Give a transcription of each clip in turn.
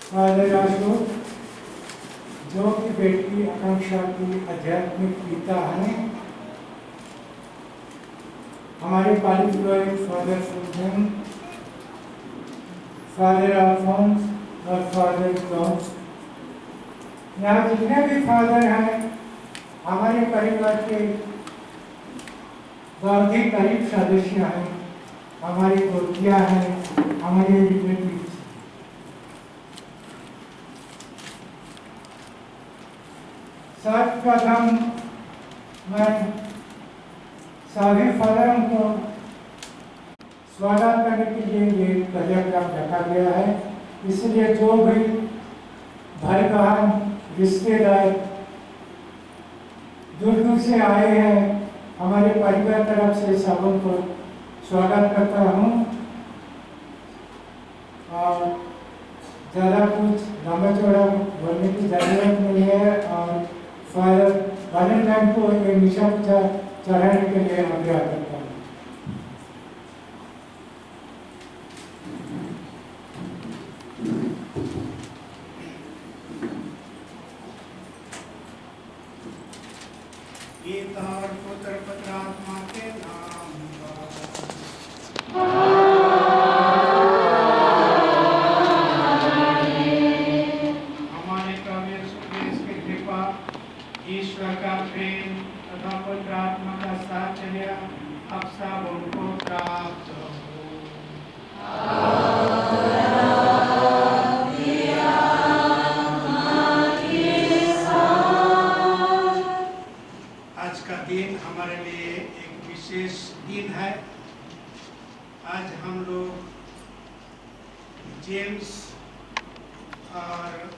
Father Ashok, जो कि बेटी आकांक्षा की आध्यात्मिक पिता हैं, हमारे पालित फादर सुल्तान, फादर अल्फोंस और फादर जॉन, यहाँ जितने भी फादर हैं हमारे परिवार के बहुत ही करीब सदस्य हैं, हमारी दोस्तियाँ हैं, हमारे रिलेटिव्स। सर्वप्रथम मैं सभी फादरों को स्वागत करने के लिए ये कार्यक्रम रखा गया है, इसलिए जो भी भाई बहन रिश्तेदार दूर दूर से आए हैं, हमारे परिवार तरफ से सबों को स्वागत करता हूँ। और ज़्यादा कुछ लंबा चौड़ा बोलने की ज़रूरत नहीं है और फादर वैलेंटाइन को एक निशान चढ़ाने के लिए आग्रह करता हूँ। पिता और पुत्र पवित्र आत्मा के नाम हमारे प्रभु यीशु क्रिस्त की कृपा, ईश्वर का प्रेम तथा पवित्र आत्मा का साहचर्य अब सब उनको प्राप्त हो। आज का दिन हमारे लिए एक विशेष दिन है। आज हम लोग जेम्स और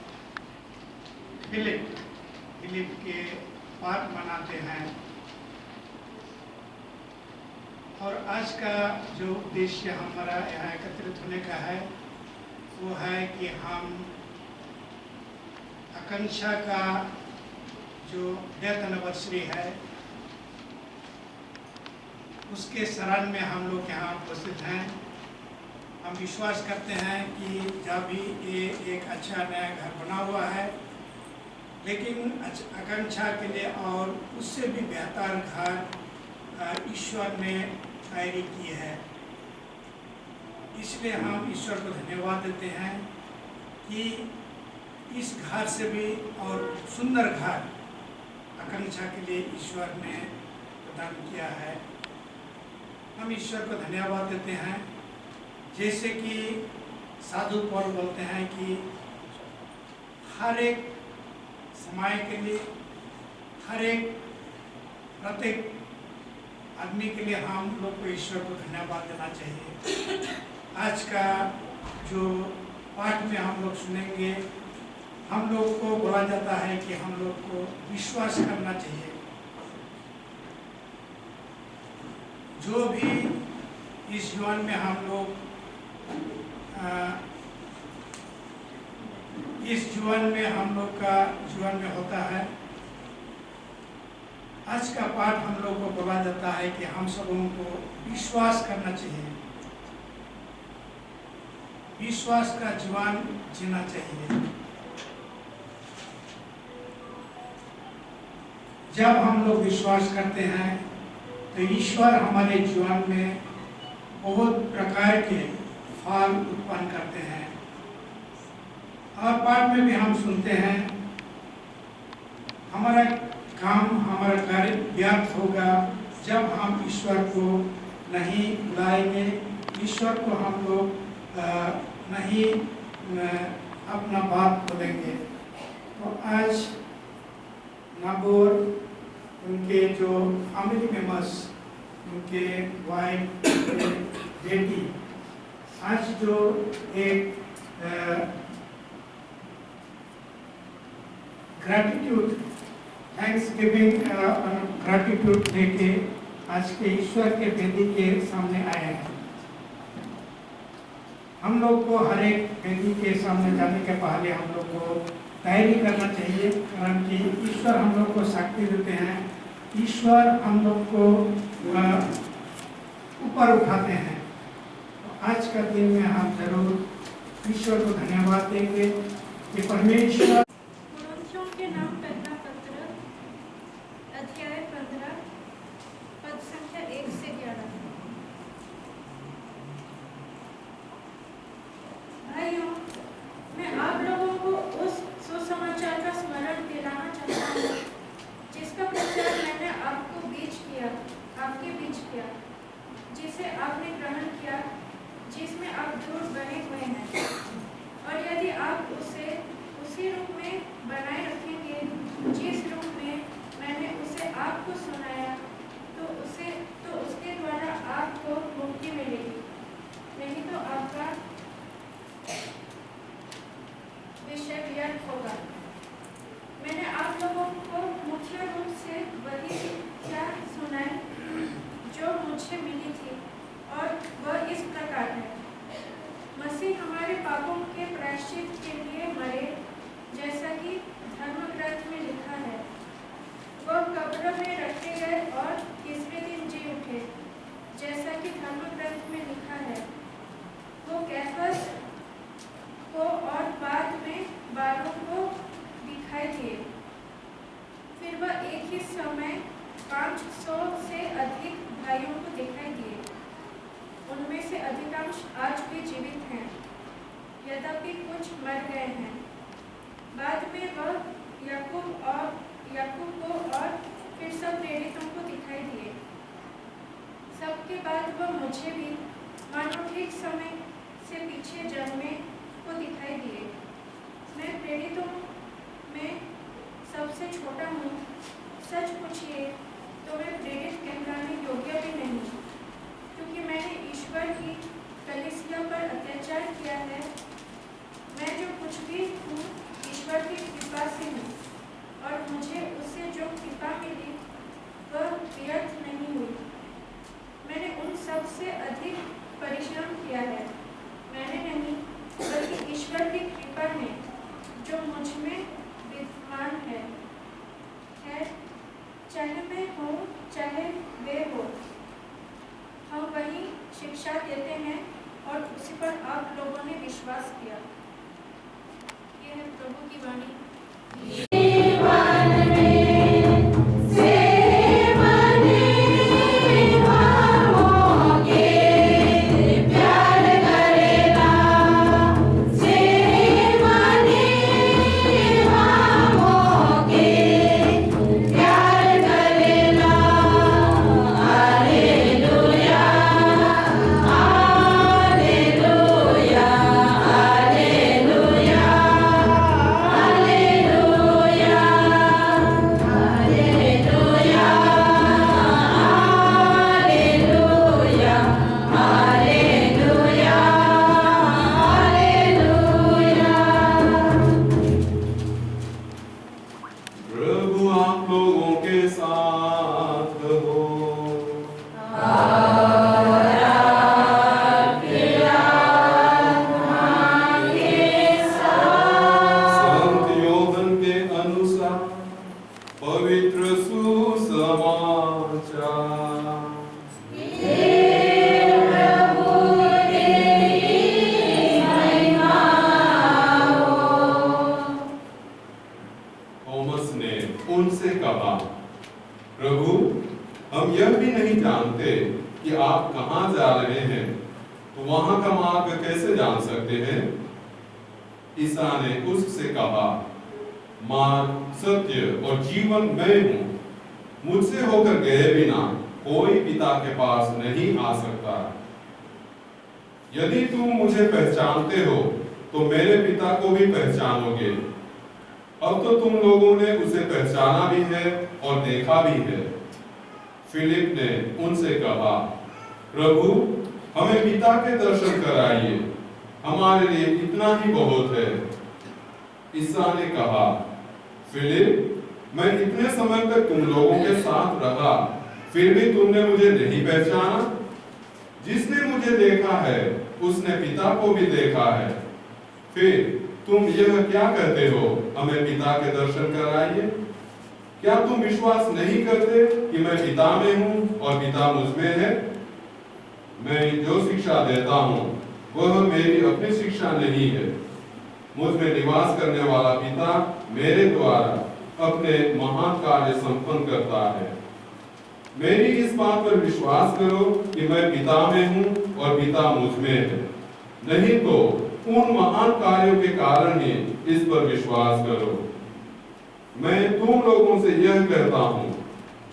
फिलिप के पाठ मनाते हैं और आज का जो उद्देश्य हमारा यहाँ एकत्रित होने का है वो है कि हम आकांक्षा का जो डेथ एनिवर्सरी है उसके स्मरण में हम लोग यहाँ उपस्थित हैं। हम विश्वास करते हैं कि जब भी ये एक अच्छा नया घर बना हुआ है, लेकिन आकांक्षा के लिए और उससे भी बेहतर घर ईश्वर ने तैयारी की है। इसलिए हम ईश्वर को धन्यवाद देते हैं कि इस घर से भी और सुंदर घर आकांक्षा के लिए ईश्वर ने प्रदान किया है। हम ईश्वर को धन्यवाद देते हैं, जैसे कि साधु पौल बोलते हैं कि हर एक समय के लिए, हर एक प्रत्येक आदमी के लिए हम लोग को ईश्वर को धन्यवाद देना चाहिए। आज का जो पाठ में हम लोग सुनेंगे, हम लोग को बोला जाता है कि हम लोग को विश्वास करना चाहिए। जो भी इस जीवन में हम लोग इस जीवन में हम लोग का जीवन में होता है, आज का पाठ हम लोग को बोला जाता है कि हम सबों को विश्वास करना चाहिए, विश्वास का जीवन जीना चाहिए। जब हम लोग विश्वास करते हैं तो ईश्वर हमारे जीवन में बहुत प्रकार के फल उत्पन्न करते हैं। और पाठ में भी हम सुनते हैं, हमारा काम, हमारा कार्य व्यर्थ होगा जब हम ईश्वर को नहीं बुलाएंगे, ईश्वर को हम लोग नहीं अपना बात बोलेंगे। तो आज नागौर उनके जो फैमिली मेंबर्स, उनके वाइफ, बेटी, आज जो एक ग्रैटिट्यूड, थैंक्स गिविंग ग्रैटिट्यूड लेके आज के ईश्वर के वेदी के सामने आए हैं। हम लोग को हर एक वेदी के सामने जाने के पहले हम लोग को तैयारी करना चाहिए, कारण कि ईश्वर हम लोग को शक्ति देते हैं, ईश्वर हम लोग को ऊपर उठाते हैं। तो आज का दिन में हम जरूर ईश्वर को धन्यवाद देंगे कि परमेश्वर कुरिन्थियों के नाम पहला पत्र अध्याय 15 पद संख्या 1 से 11। भाइयों, मैं आप लोगों को उस सुसमाचार का स्मरण दिलाना चाहता हूँ जिसका प्रचार मैंने आपके बीच किया, जिसे आपने ग्रहण किया, जिसमें आप दृढ़ बने हुए हैं, और यदि आप उसे उसी रूप में बनाए रखेंगे जिस रूप में मैंने उसे आपको सुनाया, तो उसके द्वारा आपको मुक्ति मिलेगी, नहीं तो आपका विषय व्यर्थ होगा। मैंने आप लोगों को मुख्य रूप से वही शिक्षा सुनाई जो मुझे मिली थी, और वह इस प्रकार है। मसीह हमारे पापों के प्रायश्चित के लिए मरे, जैसा कि धर्मग्रंथ में लिखा है। वह कब्र में रखे गए और तीसरे दिन जी उठे, जैसा कि धर्मग्रंथ में लिखा है। वो कैफस को और बाद में 12 को दिखाई दिए। फिर वह एक ही समय 500 से अधिक भाइयों को दिखाई दिए। उनमें से अधिकांश आज भी जीवित हैं, यद्यपि कुछ मर गए हैं। बाद में वह याकूब को और फिर सब प्रेरितों को दिखाई दिए। सबके बाद वह मुझे भी मानो ठीक समय से पीछे जन्मे को दिखाई दिए। मैं प्रेरितों में सबसे छोटा हूँ। सच पूछिए तो मैं प्रेरित कहलाने योग्य भी नहीं, क्योंकि मैंने ईश्वर की कलीसिया पर अत्याचार किया है। मैं जो कुछ भी हूँ ईश्वर की कृपा से हूँ, और मुझे उससे जो कृपा मिली वह व्यर्थ नहीं हुई। मैंने उन सब से अधिक परिश्रम किया है। मैंने नहीं, बल्कि ईश्वर की कृपा है जो मुझ में विद्यमान है। चाहे मैं हूँ चाहे वे हो, हम वही शिक्षा देते हैं और उसी पर आप लोगों ने विश्वास किया। यह है प्रभु की वाणी। ईसा ने उससे कहा, मार्ग, सत्य और जीवन मैं हूँ। मुझसे होकर गए बिना कोई पिता के पास नहीं आ सकता। यदि तुम मुझे पहचानते हो तो मेरे पिता को भी पहचानोगे। अब तो तुम लोगों ने उसे पहचाना भी है और देखा भी है। फिलिप ने उनसे कहा, प्रभु हमें पिता के दर्शन कराइए, हमारे लिए इतना ही बहुत है। ईसा ने कहा, फिलिप मैं इतने समय तक तुम लोगों के साथ रहा, फिर भी तुमने मुझे नहीं पहचाना? जिसने मुझे देखा है उसने पिता को भी देखा है। फिर तुम यह क्या कहते हो, हमें पिता के दर्शन कराइए? क्या तुम विश्वास नहीं करते कि मैं पिता में हूँ और पिता मुझ में है? मैं जो शिक्षा देता हूँ वह मेरी अपनी शिक्षा नहीं है। मुझ में निवास करने वाला पिता मेरे द्वारा अपने महान कार्य संपन्न करता है। मेरी इस बात पर विश्वास करो कि मैं पिता में हूँ और पिता मुझ में है, नहीं तो उन महान कार्यों के कारण ही इस पर विश्वास करो। मैं तुम लोगों से यह कहता हूँ,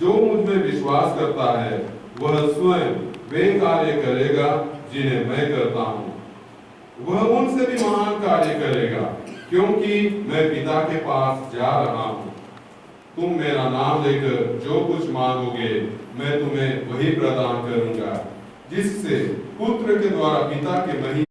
जो मुझ में विश्वास करता है वह स्वयं वे कार्य करेगा जिन्हें मैं करता हूँ। वह उनसे भी महान कार्य करेगा, क्योंकि मैं पिता के पास जा रहा हूँ। तुम मेरा नाम लेकर जो कुछ मांगोगे मैं तुम्हें वही प्रदान करूंगा, जिससे पुत्र के द्वारा पिता के महिमा